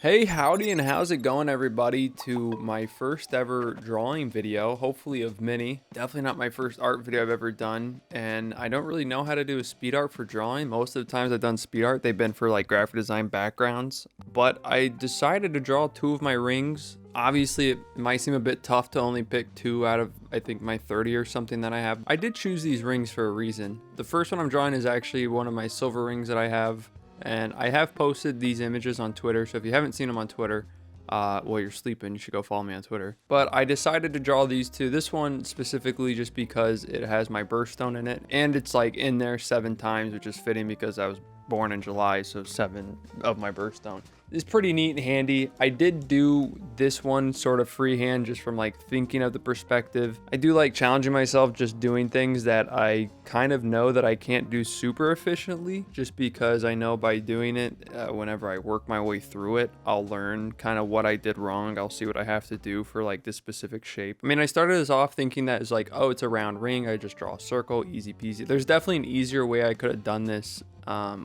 Hey, howdy, and how's it going, everybody? To my first ever drawing video, hopefully of many. Definitely not my first art video I've ever done, and I don't really know how to do a speed art for drawing. Most of the times I've done speed art, they've been for like graphic design backgrounds, but I decided to draw two of my rings. Obviously, it might seem a bit tough to only pick two out of, I think, my 30 or something that I have. I did choose these rings for a reason. The first one I'm drawing is actually one of my silver rings that I have. And I have posted these images on Twitter, so if you haven't seen them on Twitter, while you're sleeping, you should go follow me on Twitter. But I decided to draw these two. This one specifically just because it has my birthstone in it, and it's like in there 7 times, which is fitting because I was born in July, so 7 of my birthstone. It's pretty neat and handy. I did do this one sort of freehand just from like thinking of the perspective. I do like challenging myself, just doing things that I kind of know that I can't do super efficiently, just because I know by doing it, whenever I work my way through it, I'll learn kind of what I did wrong. I'll see what I have to do for like this specific shape. I mean, I started this off thinking that it's like, oh, it's a round ring. I just draw a circle, easy peasy. There's definitely an easier way I could have done this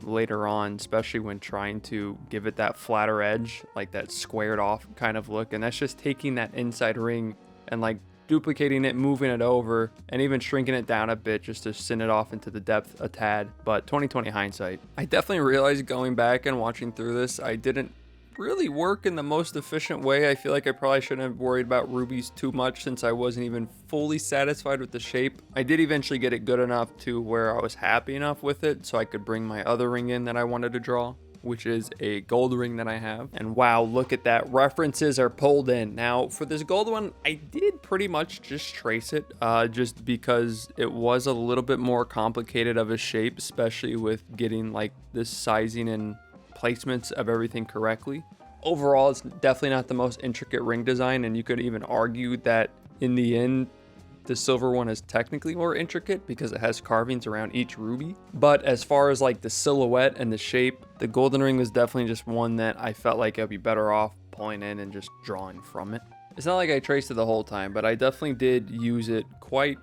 later on, especially when trying to give it that flatter edge, like that squared off kind of look. And that's just taking that inside ring and like duplicating it, moving it over, and even shrinking it down a bit just to send it off into the depth a tad. But 2020 hindsight, I definitely realized going back and watching through this, I didn't really work in the most efficient way. I feel like I probably shouldn't have worried about rubies too much since I wasn't even fully satisfied with the shape. I did eventually get it good enough to where I was happy enough with it so I could bring my other ring in that I wanted to draw, which is a gold ring that I have. And wow, look at that, references are pulled in. Now for this gold one, I did pretty much just trace it, just because it was a little bit more complicated of a shape, especially with getting like this sizing and placements of everything correctly. Overall, it's definitely not the most intricate ring design, and you could even argue that in the end, the silver one is technically more intricate because it has carvings around each ruby. But as far as like the silhouette and the shape, the golden ring was definitely just one that I felt like I'd be better off pulling in and just drawing from it. It's not like I traced it the whole time, but I definitely did use it quite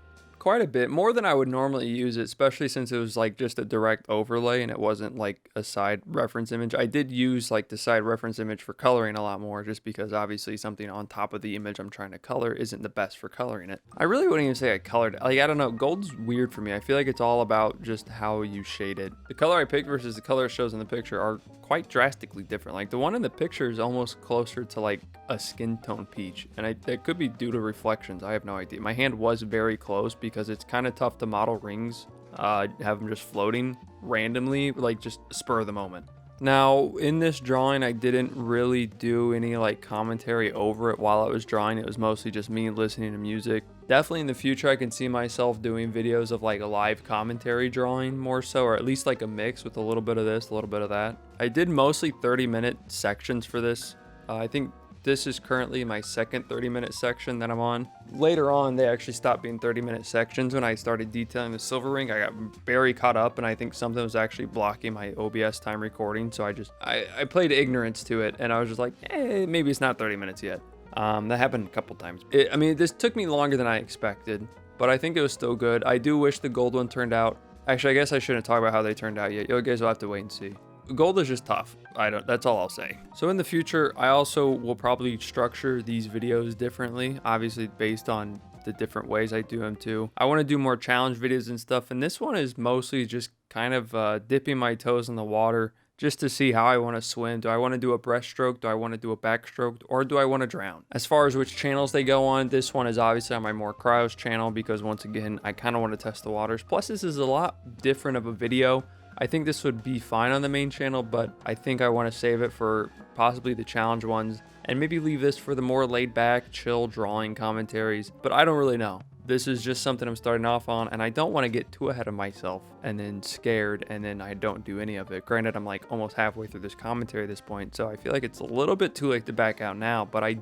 a bit more than I would normally use it, especially since it was like just a direct overlay and it wasn't like a side reference image. I did use like the side reference image for coloring a lot more, just because obviously something on top of the image I'm trying to color isn't the best for coloring it. I really wouldn't even say I colored it. Like, I don't know, gold's weird for me. I feel like it's all about just how you shade it. The color I picked versus the color it shows in the picture are quite drastically different. Like the one in the picture is almost closer to like a skin tone peach, and that could be due to reflections. I have no idea. My hand was very close because it's kind of tough to model rings, have them just floating randomly, like just spur of the moment. Now in this drawing, I didn't really do any like commentary over it while I was drawing. It was mostly just me listening to music. Definitely in the future, I can see myself doing videos of like a live commentary drawing more so, or at least like a mix with a little bit of this, a little bit of that. I did mostly 30-minute sections for this. I think this is currently my second 30-minute section that I'm on. Later on, they actually stopped being 30-minute sections when I started detailing the silver ring. I got very caught up, and I think something was actually blocking my OBS time recording. So I played ignorance to it, and I was just like, maybe it's not 30 minutes yet. That happened a couple times. I mean, this took me longer than I expected, but I think it was still good. I do wish the gold one turned out. Actually, I guess I shouldn't talk about how they turned out yet. You guys will have to wait and see. Gold is just tough. That's all I'll say. So in the future, I also will probably structure these videos differently, obviously based on the different ways I do them too. I want to do more challenge videos and stuff, and this one is mostly just kind of dipping my toes in the water just to see how I want to swim. Do I want to do a breaststroke? Do I want to do a backstroke? Or do I want to drown? As far as which channels they go on, this one is obviously on my MoreKryoz channel because once again, I kind of want to test the waters. Plus, this is a lot different of a video. I think this would be fine on the main channel, but I think I want to save it for possibly the challenge ones and maybe leave this for the more laid back, chill drawing commentaries. But I don't really know. This is just something I'm starting off on, and I don't want to get too ahead of myself and then scared and then I don't do any of it. Granted, I'm like almost halfway through this commentary at this point, so I feel like it's a little bit too late to back out now. But I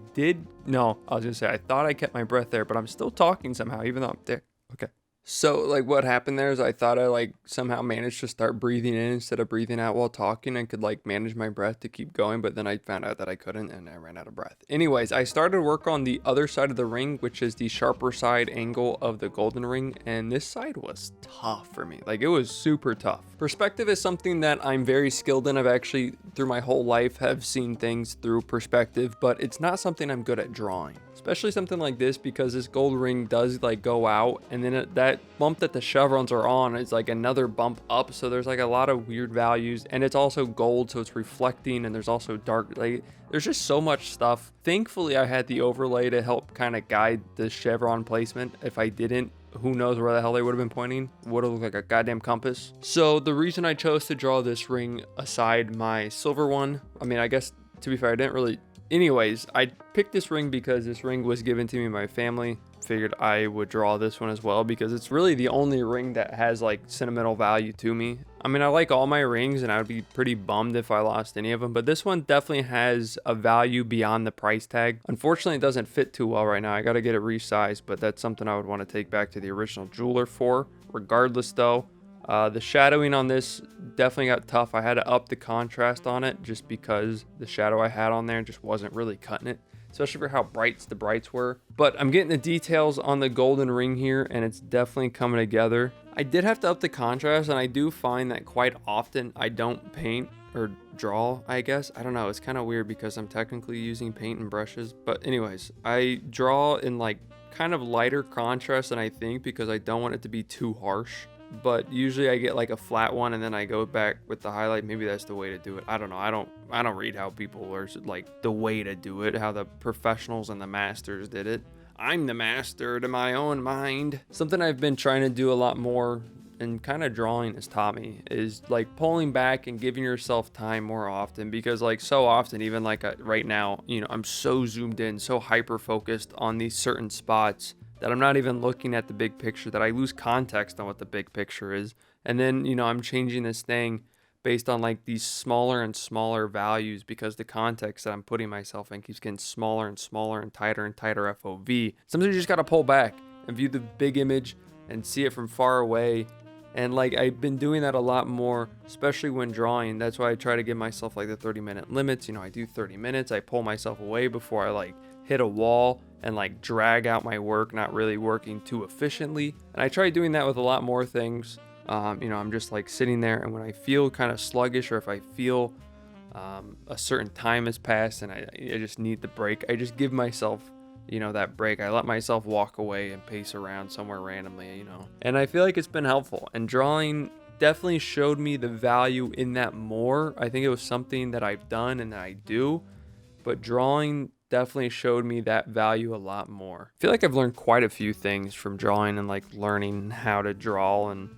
thought I kept my breath there, but I'm still talking somehow, even though I'm there. Okay. So like what happened there is I thought I like somehow managed to start breathing in instead of breathing out while talking and could like manage my breath to keep going, but then I found out that I couldn't and I ran out of breath. Anyways, I started work on the other side of the ring, which is the sharper side angle of the golden ring, and this side was tough for me. Like it was super tough. Perspective is something that I'm very skilled in. I've actually through my whole life have seen things through perspective, but it's not something I'm good at drawing. Especially something like this because this gold ring does like go out, and then that bump that the chevrons are on is like another bump up, so there's like a lot of weird values, and it's also gold, so it's reflecting, and there's also dark, like there's just so much stuff. Thankfully I had the overlay to help kind of guide the chevron placement. If I didn't, who knows where the hell they would have been pointing. Would have looked like a goddamn compass. So the reason I chose to draw this ring aside my silver one, I mean, I guess to be fair, I didn't really. Anyways, I picked this ring because this ring was given to me by my family. Figured I would draw this one as well because it's really the only ring that has like sentimental value to me. I mean, I like all my rings and I would be pretty bummed if I lost any of them, but this one definitely has a value beyond the price tag. Unfortunately, it doesn't fit too well right now. I got to get it resized, but that's something I would want to take back to the original jeweler for. Regardless though, the shadowing on this definitely got tough. I had to up the contrast on it just because the shadow I had on there just wasn't really cutting it, especially for how bright the brights were. But I'm getting the details on the golden ring here and it's definitely coming together. I did have to up the contrast, and I do find that quite often I don't paint or draw, I guess. I don't know, it's kind of weird because I'm technically using paint and brushes. But anyways, I draw in like kind of lighter contrast than I think because I don't want it to be too harsh. But usually I get like a flat one and then I go back with the highlight. Maybe that's the way to do it. I don't know. I don't read how people are like the way to do it, how the professionals and the masters did it. I'm the master to my own mind. Something I've been trying to do a lot more and kind of drawing has taught me is like pulling back and giving yourself time more often, because like so often, even like right now, you know, I'm so zoomed in, so hyper focused on these certain spots that I'm not even looking at the big picture, that I lose context on what the big picture is. And then, you know, I'm changing this thing based on like these smaller and smaller values because the context that I'm putting myself in keeps getting smaller and smaller and tighter FOV. Sometimes you just got to pull back and view the big image and see it from far away. And like I've been doing that a lot more, especially when drawing. That's why I try to give myself like the 30-minute limits. You know, I do 30 minutes. I pull myself away before I like hit a wall and like drag out my work, not really working too efficiently. And I try doing that with a lot more things. You know, I'm just like sitting there, and when I feel kind of sluggish, or if I feel a certain time has passed and I just need the break, I just give myself, you know, that break. I let myself walk away and pace around somewhere randomly, you know. And I feel like it's been helpful. And drawing definitely showed me the value in that more. I think it was something that I've done and that I do, but drawing definitely showed me that value a lot more. I feel like I've learned quite a few things from drawing and like learning how to draw and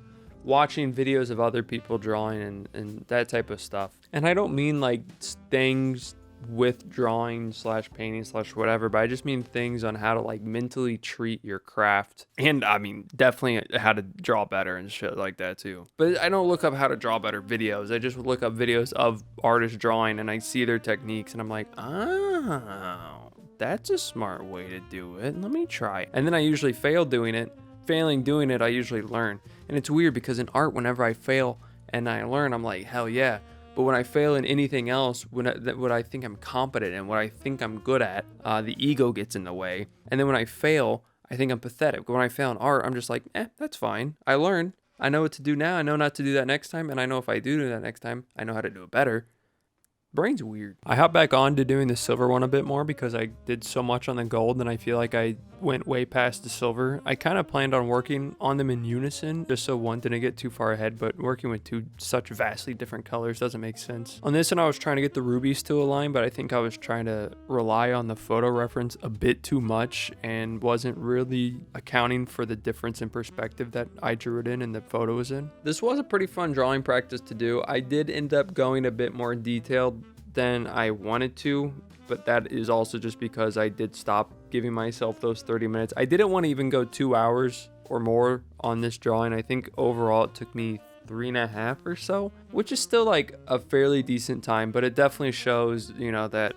watching videos of other people drawing and that type of stuff. And I don't mean like things with drawing slash painting slash whatever, but I just mean things on how to like mentally treat your craft. And I mean definitely how to draw better and shit like that too. But I don't look up how to draw better videos. I just look up videos of artists drawing and I see their techniques and I'm like, oh, that's a smart way to do it. Let me try. And then I usually fail doing it. Failing doing it, I usually learn. And it's weird because in art, whenever I fail and I learn, I'm like, hell yeah. But when I fail in anything else, what I think I'm competent in, what I think I'm good at, the ego gets in the way. And then when I fail, I think I'm pathetic. But when I fail in art, I'm just like, that's fine. I learned. I know what to do now. I know not to do that next time. And I know if I do that next time, I know how to do it better. Brain's weird. I hop back on to doing the silver one a bit more because I did so much on the gold and I feel like I went way past the silver. I kind of planned on working on them in unison just so one didn't get too far ahead, but working with two such vastly different colors doesn't make sense. On this one, I was trying to get the rubies to align, but I think I was trying to rely on the photo reference a bit too much and wasn't really accounting for the difference in perspective that I drew it in and the photo was in. This was a pretty fun drawing practice to do. I did end up going a bit more detailed than I wanted to, but that is also just because I did stop giving myself those 30 minutes. I didn't want to even go 2 hours or more on this drawing. I think overall it took me 3.5 or so, which is still like a fairly decent time, but it definitely shows, you know, that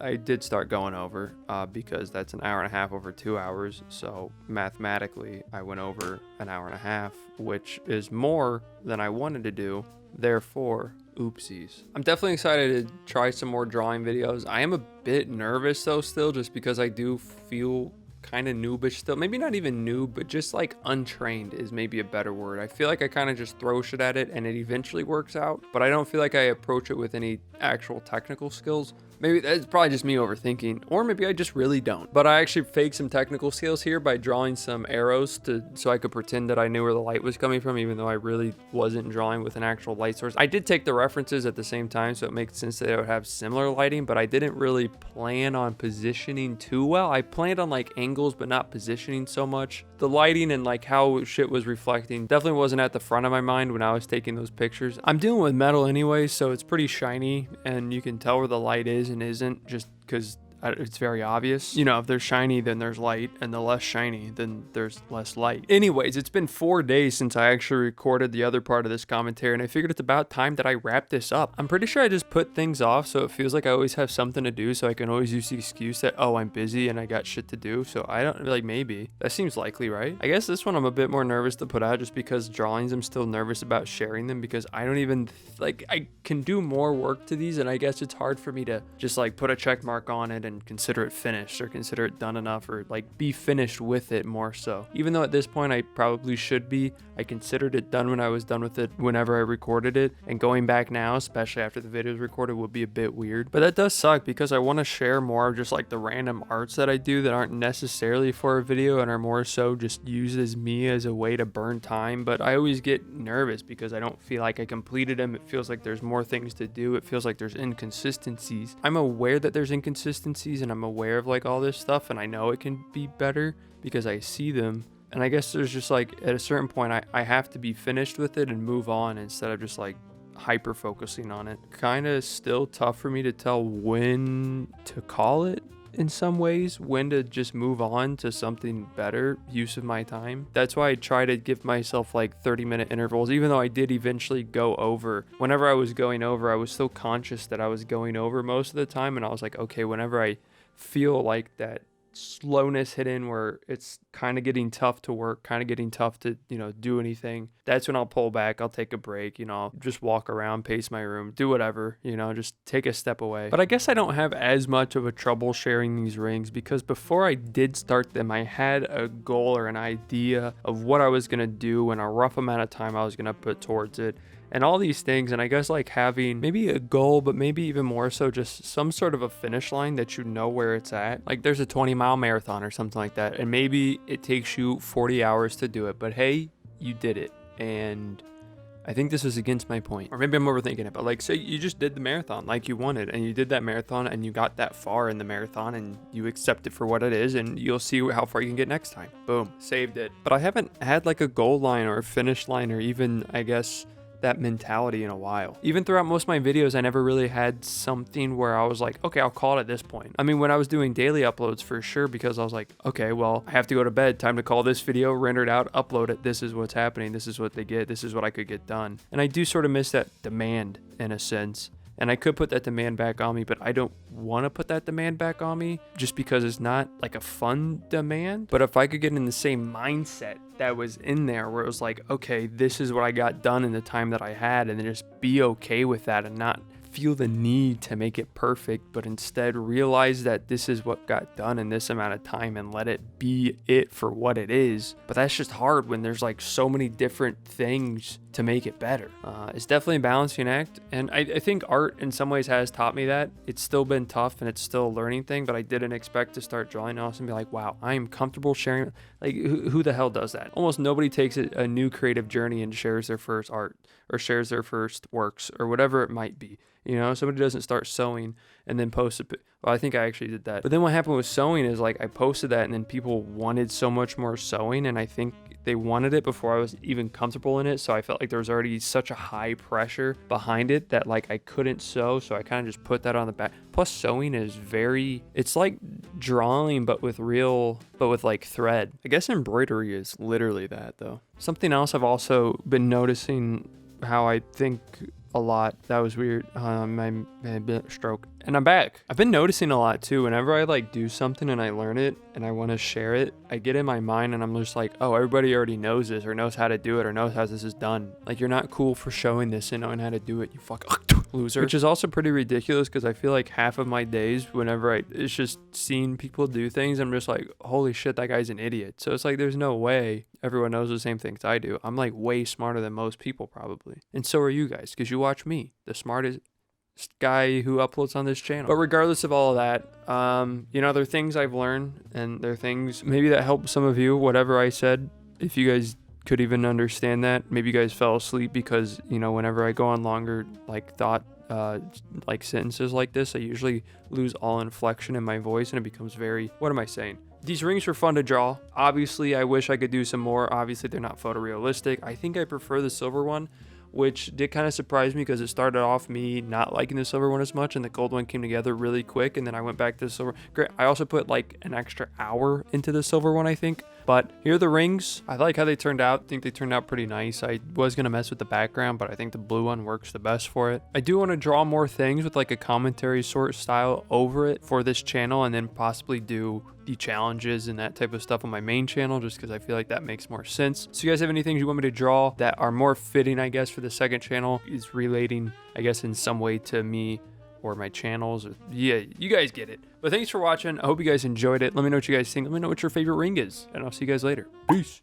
I did start going over because that's an hour and a half over 2 hours. So mathematically, I went over an hour and a half, which is more than I wanted to do. Therefore, oopsies. I'm definitely excited to try some more drawing videos. I am a bit nervous though still, just because I do feel kind of noobish still. Maybe not even noob, but just like untrained is maybe a better word. I feel like I kind of just throw shit at it and it eventually works out, but I don't feel like I approach it with any actual technical skills. Maybe that's probably just me overthinking, or maybe I just really don't. But I actually faked some technical skills here by drawing some arrows so I could pretend that I knew where the light was coming from, even though I really wasn't drawing with an actual light source. I did take the references at the same time, so it makes sense that they would have similar lighting, but I didn't really plan on positioning too well. I planned on like angles, but not positioning so much. The lighting and like how shit was reflecting definitely wasn't at the front of my mind when I was taking those pictures. I'm dealing with metal anyway, so it's pretty shiny and you can tell where the light is and isn't, just because it's very obvious. You know, if there's shiny, then there's light, and the less shiny, then there's less light. Anyways, it's been 4 days since I actually recorded the other part of this commentary, and I figured it's about time that I wrap this up. I'm pretty sure I just put things off, so it feels like I always have something to do, so I can always use the excuse that, oh, I'm busy and I got shit to do. So I don't, like, maybe. That seems likely, right? I guess this one I'm a bit more nervous to put out just because drawings, I'm still nervous about sharing them because I don't even, like, I can do more work to these, and I guess it's hard for me to just, like, put a check mark on it and consider it finished or consider it done enough or like be finished with it more so. Even though at this point I probably should be, I considered it done when I was done with it whenever I recorded it, and going back now, especially after the video is recorded, would be a bit weird. But that does suck because I want to share more of just like the random arts that I do that aren't necessarily for a video and are more so just used as me as a way to burn time. But I always get nervous because I don't feel like I completed them. It feels like there's more things to do. It feels like there's inconsistencies. I'm aware that there's inconsistencies and I'm aware of like all this stuff, and I know it can be better because I see them. And I guess there's just like at a certain point I have to be finished with it and move on instead of just like hyper focusing on it. Kind of still tough for me to tell when to call it in some ways, when to just move on to something better use of my time. That's why I try to give myself like 30-minute intervals, even though I did eventually go over. Whenever I was going over, I was so conscious that I was going over most of the time, and I was like, okay, whenever I feel like that slowness hit in where it's kind of getting tough to work, kind of getting tough to, you know, do anything, that's when I'll pull back. I'll take a break, you know, I'll just walk around, pace my room, do whatever, you know, just take a step away. But I guess I don't have as much of a trouble sharing these rings because before I did start them, I had a goal or an idea of what I was going to do and a rough amount of time I was going to put towards it and all these things. And I guess like having maybe a goal, but maybe even more so just some sort of a finish line that you know where it's at. Like there's a 20-mile marathon or something like that, and maybe it takes you 40 hours to do it, but hey, you did it. And I think this is against my point, or maybe I'm overthinking it, but like say you just did the marathon like you wanted, and you did that marathon and you got that far in the marathon and you accept it for what it is, and you'll see how far you can get next time. Boom, saved it. But I haven't had like a goal line or a finish line or even, I guess, that mentality in a while. Even throughout most of my videos, I never really had something where I was like, okay, I'll call it at this point. I mean, when I was doing daily uploads for sure, because I was like, okay, well, I have to go to bed, time to call this video, render it out, upload it. This is what's happening. This is what they get. This is what I could get done. And I do sort of miss that demand in a sense. And I could put that demand back on me, but I don't want to put that demand back on me just because it's not like a fun demand. But if I could get in the same mindset that was in there where it was like, okay, this is what I got done in the time that I had, and then just be okay with that and not feel the need to make it perfect, but instead realize that this is what got done in this amount of time and let it be it for what it is. But that's just hard when there's like so many different things to make it better. It's definitely a balancing act, and I think art in some ways has taught me that. It's still been tough and it's still a learning thing, but I didn't expect to start drawing and also be like, wow, I am comfortable sharing. Like who the hell does that? Almost nobody takes a new creative journey and shares their first art or shares their first works or whatever it might be. You know, somebody doesn't start sewing and then post it. Well, I think I actually did that. But then what happened with sewing is like I posted that and then people wanted so much more sewing, and I think they wanted it before I was even comfortable in it. So I felt like there was already such a high pressure behind it that like I couldn't sew. So I kind of just put that on the back. Plus sewing is it's like drawing, but with like thread. I guess embroidery is literally that though. Something else I've also been noticing how I think a lot. That was weird. My stroke. And I'm back. I've been noticing a lot too. Whenever I like do something and I learn it and I want to share it, I get in my mind and I'm just like, oh, everybody already knows this or knows how to do it or knows how this is done. Like, you're not cool for showing this and knowing how to do it, you fuck loser. Which is also pretty ridiculous because I feel like half of my days whenever it's just seeing people do things, I'm just like, holy shit, that guy's an idiot. So it's like, there's no way everyone knows the same things I do. I'm like way smarter than most people probably. And so are you guys, because you watch me, the smartest guy who uploads on this channel. But regardless of all of that, you know, there are things I've learned and there are things maybe that help some of you, whatever I said, if you guys could even understand that. Maybe you guys fell asleep because, you know, whenever I go on longer like thought like sentences like this, I usually lose all inflection in my voice and it becomes very, what am I saying? These rings were fun to draw. Obviously, I wish I could do some more. Obviously, they're not photorealistic. I think I prefer the silver one, which did kind of surprise me because it started off me not liking the silver one as much and the gold one came together really quick and then I went back to the silver. Great. I also put like an extra hour into the silver one, I think. But here are the rings. I like how they turned out. I think they turned out pretty nice. I was going to mess with the background, but I think the blue one works the best for it. I do want to draw more things with like a commentary sort style over it for this channel and then possibly do the challenges and that type of stuff on my main channel just because I feel like that makes more sense. So you guys have any things you want me to draw that are more fitting, I guess, for the second channel, is relating, I guess, in some way to me or my channels? Yeah, you guys get it. But thanks for watching. I hope you guys enjoyed it. Let me know what you guys think. Let me know what your favorite ring is, and I'll see you guys later. Peace.